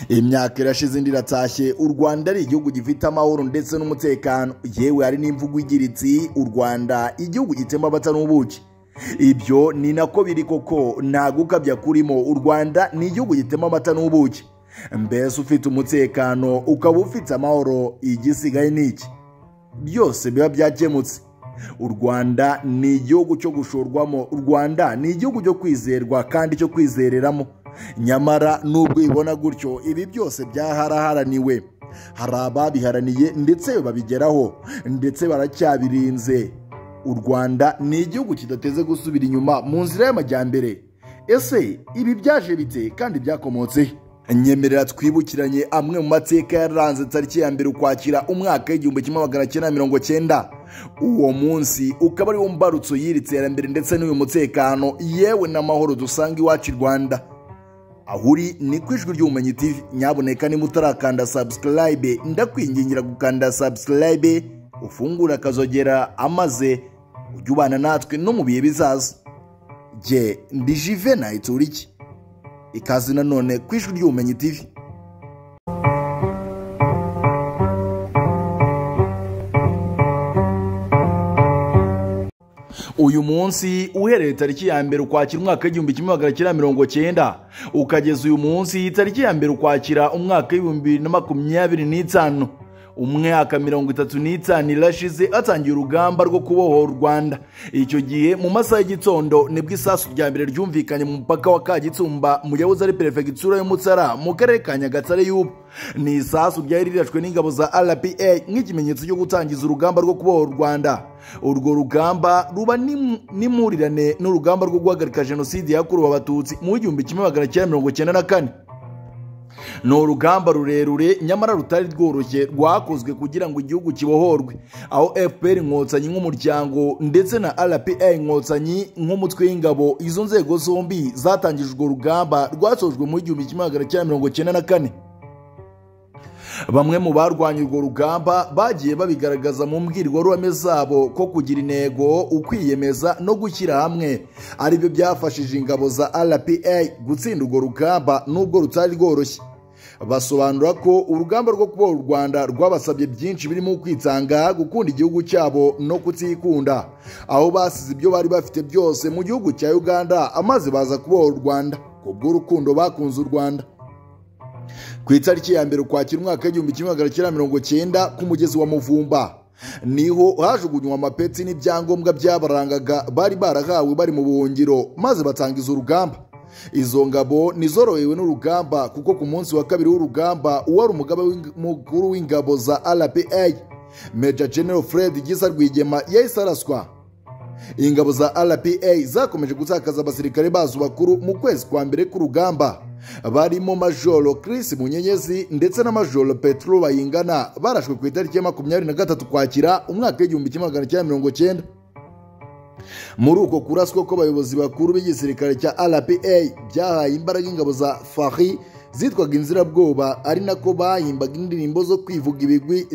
Imyaka irashize indi iratashye u Rwanda ari igihugu gifite amahoro ndetse n'umutekano, yewe hari n'imvugo igira iti u Rwanda igihugu gitemba amata n'ubuki. Ibyo ni nako biri koko, nta gukabya kurimo. U Rwanda ni igihugu gitemba amata n'ubuki. Mbese ufite umutekano ukaba ufite amahoro, igisigaye ni iki? Byose biba byakemutse. U Rwanda ni igihugu cyo gushorwamo, u Rwanda ni igihugu cyo kwizerwa kandi cyo kwizereramo. Nyamara nubwo ibona gutyo, ibi byose byaharaharaniwe. Hari ababiharaniye ndetse babigeraho, ndetse baracyabirinze. U Rwanda ni igihugu kidateze gusubira inyuma mu nzira y'amajyambere. Ese ibi byaje bite kandi byakomotse? Nyemerera twibukiranye amwe mu mateka yaranze tariki ya 1 Ukwakira umwaka w'1990. Uwo munsi ukaba ari wo mbarutso y'iri terambere ndetse n'uyu mutekano, yewe n'amahoro dusanga iwacu i Rwanda. Ahuri ni kwijwi ry'Ubumenyi TV. Nyaboneka niba utarakanda subscribe, ndakwingingira gukanda subscribe, ufungura akazogera, amaze ujye ubana natwe no mu bihe bizaza. Je ndi Juvenal Ituriki, ikaze nanone kwijwi ry'Ubumenyi TV. Uyu munsi uhereye tariki ya 1 Ukwakira umwaka w'1990 ukageza uyu munsi tariki ya 1 Ukwakira umwaka w'2025, umwaka 35 irashize atangiye urugamba rwo kubohora u Rwanda. Icyo gihe mu masaha y'igitondo nibwo isasu rya mbere ryumvikanye mu mupaka wa Kagitumba mu yahoze ari perefegitura y'Umutsara mu karere ka Nyagatare y'ubu. Ni isasu ryari rirashwe n'ingabo za RPA nk'ikimenyetso cyo gutangiza urugamba rwo kubohora u Rwanda. Urwo rugamba ruba nimurirane n'urugamba rwo guhagarika jenoside yakorewe Abatutsi mu 1994. Ni urugamba rurerure nyamara rutari rworoshye rwakozwe kugira ngo igihugu kibohorwe, aho FPR Inkotanyi nk'umuryango ndetse na RPA Inkotanyi nk'umutwe w'ingabo, izo nzego zombi zatangije urwo rugamba rwasojwe mu 1994. Bamwe mu barwanya urwo rugamba bagiye babigaragaza mu mbwirwaruhame zabo ko kugira intego, ukwiyemeza no gushyira hamwe ari byo byafashije ingabo za RPA gutsinda urwo rugamba nubwo rutari rworoshye. Basobanura ko urugamba rwo kubohora u Rwanda rwabasabye byinshi birimo kwitanga, gukunda igihugu cyabo no kutikunda, aho basize ibyo bari bafite byose mu gihugu cya Uganda amaze baza kubohora u Rwanda kubw'urukundo bakunze u Rwanda. Ku itariki ya 1 Ukwakira umwaka w'1990 ku mugezi wa Muvumba niho hajugunywa amapeti n'ibyangombwa byabarangaga bari barahawe bari mu buhungiro, maze batangiza urugamba. Izo ngabo nizorohewe n'urugamba kuko ku munsi wa kabiri w'urugamba uwari umugaba mukuru w'ingabo za RPA Major General Fred Gisa Rwigema yahise araswa. Ingabo za RPA zakomeje gutakaza abasirikare bazo bakuru mu kwezi kwa mbere k'urugamba, barimo Major Chris Munyenyezi ndetse na Major Petro Bayingana, barashwe ku itariki ya 23 Ukwakira umwaka w'1990. Muri uko kuraswa ko abayobozi bakuru b'igisirikare cya RPA byahaye imbaraga ingabo za FARI zitwaga inzirabwoba, ari nako bahimbaga indirimbo zo kwivuga ibigwi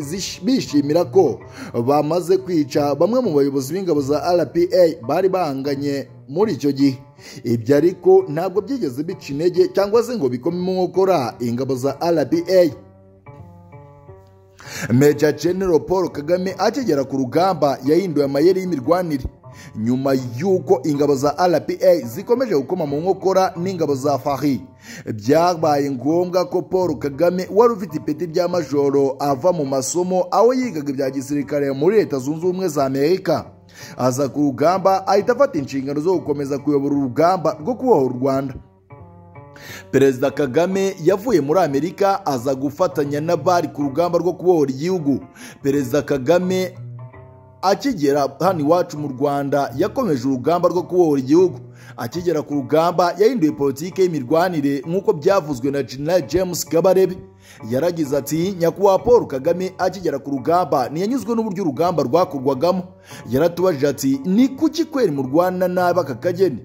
bishimira ko bamaze kwica bamwe mu bayobozi b'ingabo za RPA bari bahanganye muri icyo gihe. Ibyo ariko ntabwo byigeze bica intege cyangwa se ngo bikome inkokora ingabo za RPA. Major General Paul Kagame akigera ku rugamba yahinduye amayeri y'imirwanire. Nyuma y'uko ingabo za RPA zikomeje gukoma mu nkokora n'ingabo za FARI, byabaye ngombwa ko Paul Kagame wari ufite ipeti rya majoro ava mu masomo aho yigaga ibya gisirikare muri Leta Zunze Ubumwe za Amerika, aza ku rugamba ahita afata inshingano zo gukomeza kuyobora urugamba rwo kubohora u Rwanda. Perezida Kagame yavuye muri Amerika aza gufatanya n'abari ku rugamba rwo kubohora igihugu. Perezida Kagame akigera hano iwacu mu Rwanda yakomeje urugamba rwo kubohora igihugu. Akigera ku rugamba yahinduye politike y'imirwanire nk'uko byavuzwe na General James Kabarebe. Yaragize ati, nyakubahwa Paul Kagame akigera ku rugamba ntiyanyuzwe n'uburyo urugamba rwakorwagamo. Yaratubajije ati, ni kuki kweri mu Rwanda nabi aka kageni?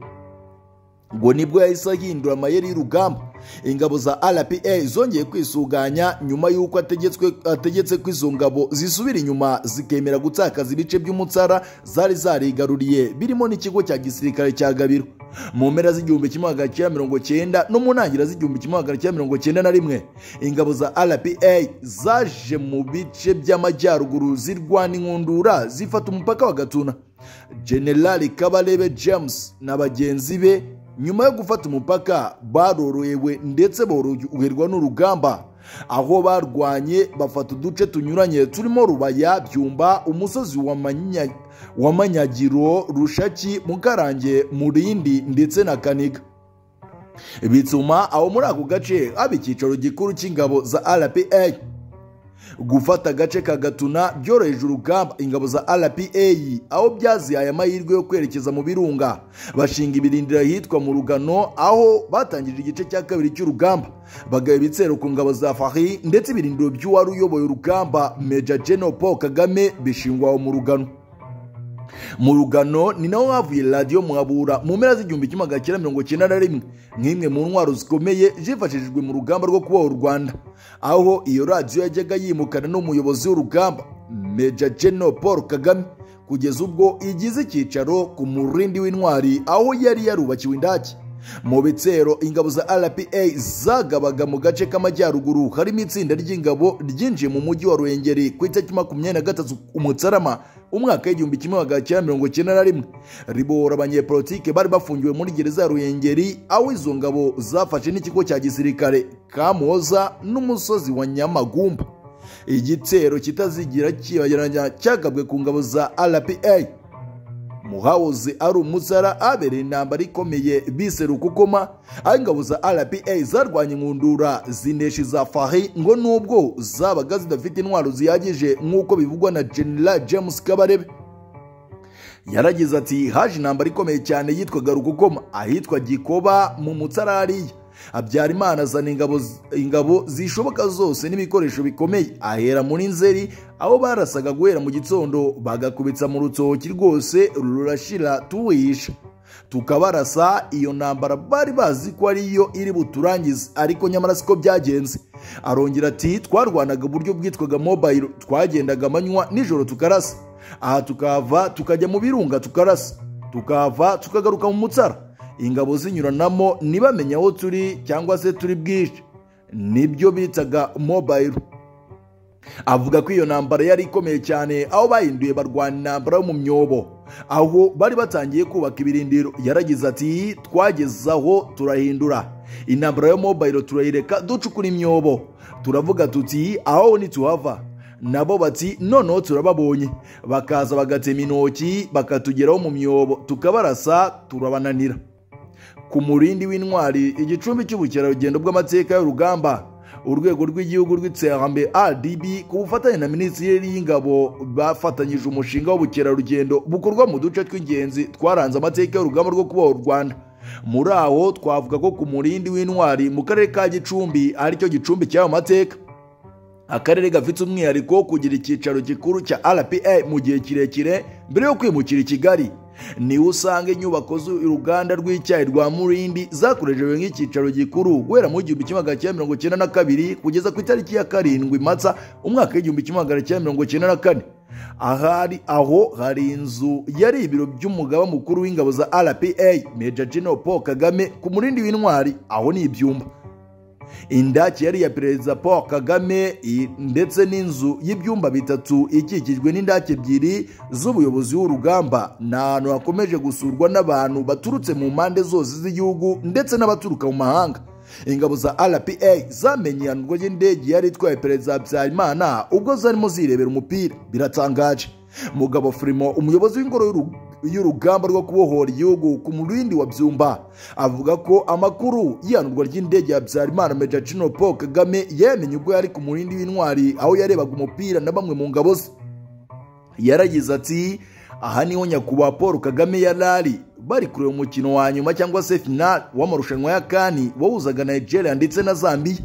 Ngo nibwo yahise ahindura amayeri y'urugamba. Ingabo za RPA zongeye kwisuganya nyuma y'uko ategetse ko izo ngabo zisubira inyuma zikemera gutakaza ibice by'Umutsara zari zarigaruriye birimo n'ikigo cya gisirikare cya Gabiro. mu mpera z'igihumbi kimwe magana cyenda mirongo cyenda no mu ntangiriro z'igihumbi kimwe magana cyenda mirongo cyenda na rimwe ingabo za RPA zaje mu bice by'amajyaruguru zirwana inkundura zifata umupaka wa Gatuna. General Kabarebe James na bagenzi be nyuma yo gufata umupaka barorohewe ndetse boroherwa n'urugamba, aho barwanye bafata uduce tunyuranye turimo Rubaya, Byumba, umusozi wa Manyagiro, Rushaki, Mukarange, Murindi ndetse na Kaniga. Bituma aho muri ako gace haba icyicaro gikuru cy'ingabo za RPA. Gufata agace ka Gatuna byoroheje urugamba ingabo za RPA, aho byazihaye amahirwe yo kwerekeza mu Birunga bashinga ibirindiro hitwa mu Rugano, aho batangije igice cya kabiri cy'urugamba bagaba ibitsero ku ngabo za FARI ndetse ibirindiro by'uwari uyoboye urugamba Major General Paul Kagame bishingwa mu Rugano. Mu Rugano ni naho havuye Radio Muhabura mu mpera z'igihumbi kimwe magana cyenda mirongo cyenda na rimwe, nk'imwe mu ntwaro zikomeye zifashishijwe mu rugamba rwo kubohora u Rwanda, aho iyo radio yajyaga yimukana n'umuyobozi w'urugamba Major General Paul Kagame kugeza ubwo igize icyicaro ku Murindi w'intwari, aho yari yarubakiwe indake. Mu bitsero ingabo za RPA zagabaga mu gace k'amajyaruguru harimo itsinda ry'ingabo ryinjiye mu mujyi wa Ruhengeri ku itariki 23 Umutarama umwaka w'igihumbi kimwe magana cyenda mirongo cyenda na rimwe, ribohora abanyepolitike bari bafungiwe muri gereza ya Ruhengeri, aho izo ngabo zafashe n'ikigo cya gisirikare Kamuhoza n'umusozi wa Nyamagumba. Igitero kitazigira kibageranya cyagabwe ku ngabo za RPA muhahoze ari Umuzara abereye intambara ikomeye bise Rukokoma, aho ingabo za RPA zarwanye inkundura zinesha za FARI ngo nubwo zabaga zidafite intwaro zihagije nk'uko bivugwa na General James Kabarebe. Yaragize ati haje intambara ikomeye cyane yitwaga Rukokoma ahitwa Gikoba mu Mutsarari. Habyarimana azana ingabo zishoboka zose n'ibikoresho bikomeye ahera muri Nzeri, aho barasaga guhera mu gitondo bagakubitsa mu rutoki rwose rurashira tuwisha tukabarasa. Iyo ntambara bari bazi ko ariyo iri buturangize, ariko nyamara siko byagenze. Arongera ati twarwanaga uburyo bwitwaga mobile, twagendaga amanywa nijoro tukarasa, aha tukava tukajya mu Birunga tukarasa, tukava tukagaruka mu Mutsara, ingabo zinyuranamo ntibamenye aho turi cyangwa se turi bwice, nibyo bitaga mobile. Avuga ko iyo ntambara yari ikomeye cyane, aho bahinduye barwana intambara yo mu myobo, aho bari batangiye kubaka ibirindiro. Yaragize ati twageze aho turahindura intambara yo mobile turayireka ducukura imyobo, turavuga tuti aho nituhava. Nabo bati noneho turababonye, bakaza bagatema intoki bakatugeraho mu myobo tukabarasa turabananira. Ku Murindi w'intwari, igicumbi cy'ubukerarugendo bw'amateka y'urugamba, urwego rw'igihugu rw'iterambere RDB ku bufatanye na Minisiteri y'Ingabo bafatanyije umushinga w'ubukerarugendo bukorwa mu duce tw'ingenzi twaranze amateka y'urugamba rwo kubohora u Rwanda. Muri aho twavuga ko ku Murindi w'intwari mu karere ka Gicumbi aricyo gicumbi cy'ayo mateka, akarere gafite umwihariko wo kugira icyicaro gikuru cya RPA mu gihe kirekire mbere yo kwimukira i Kigali. Niho usanga inyubako z'uruganda rw'icyayi rwa Murindi zakoreshejwe nk'icyicaro gikuru guhera mu 1992 kugeza ku itariki ya 7 Mata umwaka w'1994. Aho hari inzu yari ibiro by'umugaba mukuru w'ingabo za RPA Major General Paul Kagame ku Murindi w'intwari, aho ni Ibyumba. Indake yari ya Perezida Paul Kagame ndetse n'inzu y'ibyumba bitatu ikikijwe n'indake ebyiri z'ubuyobozi w'urugamba. N'ahantu hakomeje gusurwa n'abantu baturutse mu mpande zose z'igihugu ndetse n'abaturuka mu mahanga. Ingabo za RPA zamenye ihanurwa ry'indege yari itwaye Perezida Habyarimana ubwo zarimo zirebera umupira. Biratangaje. Mugabo Frimo, umuyobozi w'ingoro y'urugamba rwo kubohora igihugu ku Murindi wa Byumba, avuga ko amakuru y'ihanurwa ry'indege ya Habyarimana Major General Paul Kagame yamenye ubwo yari ku Murindi w'intwari, aho yarebaga umupira na bamwe mu ngabo ze. Yaragize ati aha niho nyakubahwa Paul Kagame yarari bari kureba umukino wa nyuma cyangwa se final w'amarushanwa ya Kani wahuzaga Nigeria ndetse na Zambia.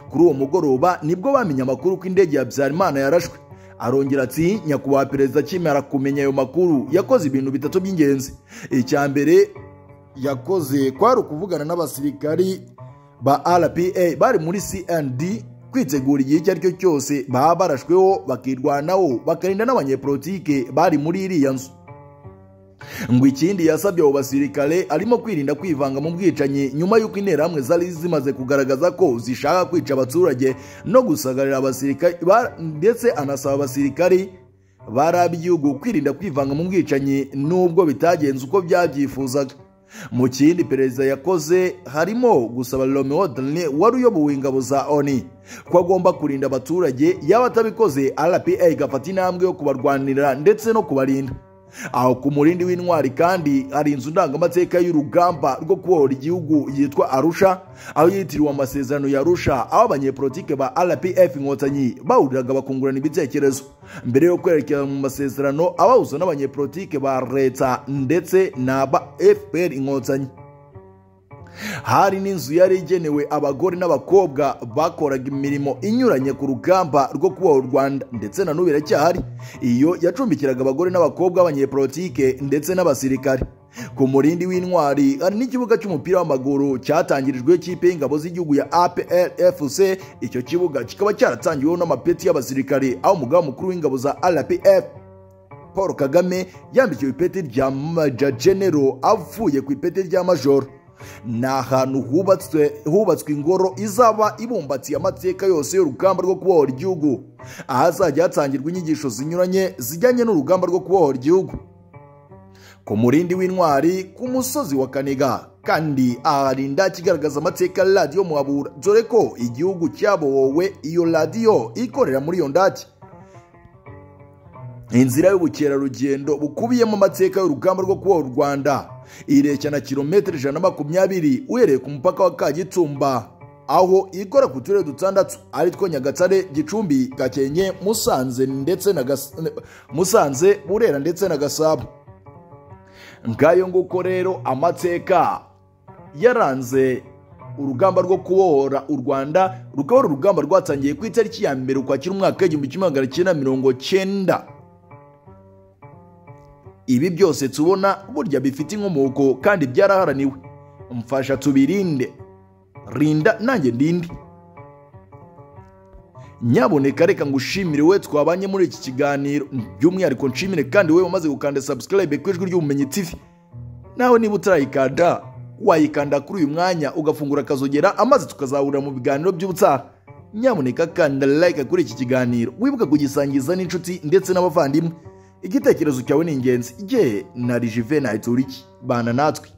Kuri uwo mugoroba nibwo bamenye amakuru ko indege ya Habyarimana yarashwe. Arongera ati nyakubahwa perezida akimara kumenya ayo makuru yakoze ibintu bitatu by'ingenzi. Icya mbere yakoze kwari ukuvugana n'abasirikari ba RPA bari muri CND kwitegura igihe icyo ari cyo cyose baba barashweho bakirwanaho bakarinda n'abanyepolitike bari muri iriya nzu. ngo ikindi yasabye abo basirikare arimo kwirinda kwivanga mu bwicanyi nyuma y'uko interahamwe zari zimaze kugaragaza ko zishaka kwica abaturage no gusagarira abasirikare, ndetse anasaba abasirikare bari igihugu kwirinda kwivanga mu bwicanyi nubwo bitagenze uko byabyifuzaga. Mu kindi perezida yakoze harimo gusaba Romeo Daniel wari uyoboye ingabo za ONU ko agomba kurinda abaturage, yaba atabikoze RPA igafata intambwe yo kubarwanira ndetse no kubarinda. Aho ku murindi w'intwari kandi hari inzu ndangamateka y'urugamba rwo kubohora igihugu yitwa Arusha, aho yitiriwe amasezerano ya Arusha, aho abanyepolitike ba RPF Inkotanyi bahuriraga bakungurana ibitekerezo mbere yo kwerekeza mu masezerano abahuza n'abanyepolitike ba leta ndetse n'aba FPR Inkotanyi. Hari n'inzu yari igenewe abagore n'abakobwa bakoraga imirimo inyuranye ku rugamba rwo kubohora u Rwanda, ndetse na n'ubu iracyahari. Iyo yacumbikiraga abagore n'abakobwa b'abanyepolitike ndetse n'abasirikare. Ku murindi w'intwari hari n'ikibuga cy'umupira w'amaguru cyatangirijwe ikipe y'ingabo z'igihugu ya APR-FC. Icyo kibuga kikaba cyaratangiweho n'amapeti y'abasirikare, aho umugaba mukuru w'ingabo za RPF Paul Kagame yambikiwe ipeti rya Major General avuye ku ipeti rya Major. Ni ahantu hubatswe ingoro izaba ibumbatiye amateka yose y'urugamba rwo kubohora igihugu, ahazajya hatangirwa inyigisho zinyuranye zijyanye n'urugamba rwo kubohora igihugu. Ku murindi w'intwari ku musozi wa Kaniga kandi aharinda kigaragaza amateka ya radiyo Muhabura, dore ko igihugu cyabohowe iyo radiyo ikorera muri iyo ndake. Inzira y'ubukerarugendo bukubiyemo amateka y'urugamba rwo kubohora u Rwanda irekana kilometero 120 uhereye ku mupaka wa Kagitumba, aho ikora ku turere dutandatu ari two Nyagatare, Gicumbi, Gakenke, Musanze, Burera ndetse na Gasabo. Ngayo nguko rero amateka yaranze urugamba rwo kubohora u Rwanda, rukaba ari urugamba rwatangiye ku itariki ya 1 Ukwakira umwaka 1990. Ibi byose tubona burya bifite inkomoko kandi byaraharaniwe. Mfasha tubirinde, rinda nanjye ndinde. Nyaboneka reka ngushimire we twabanye muri iki kiganiro, by'umwihariko nshimire kandi we wamaze gukanda subscribe ku Ijwi ry'Ubumenyi TV. Nawe niba utarayikanda wayikanda kuri uyu mwanya ugafungura akazogera amaze tukazahurira mu biganiro by'ubutaha. Nyaboneka kanda like kuri iki kiganiro, wibuka kugisangiza n'inshuti ndetse n'abavandimwe. Igitekerezo cyawe ni ingenzi. Igihe nari Juvenal Turiki, bana natwe.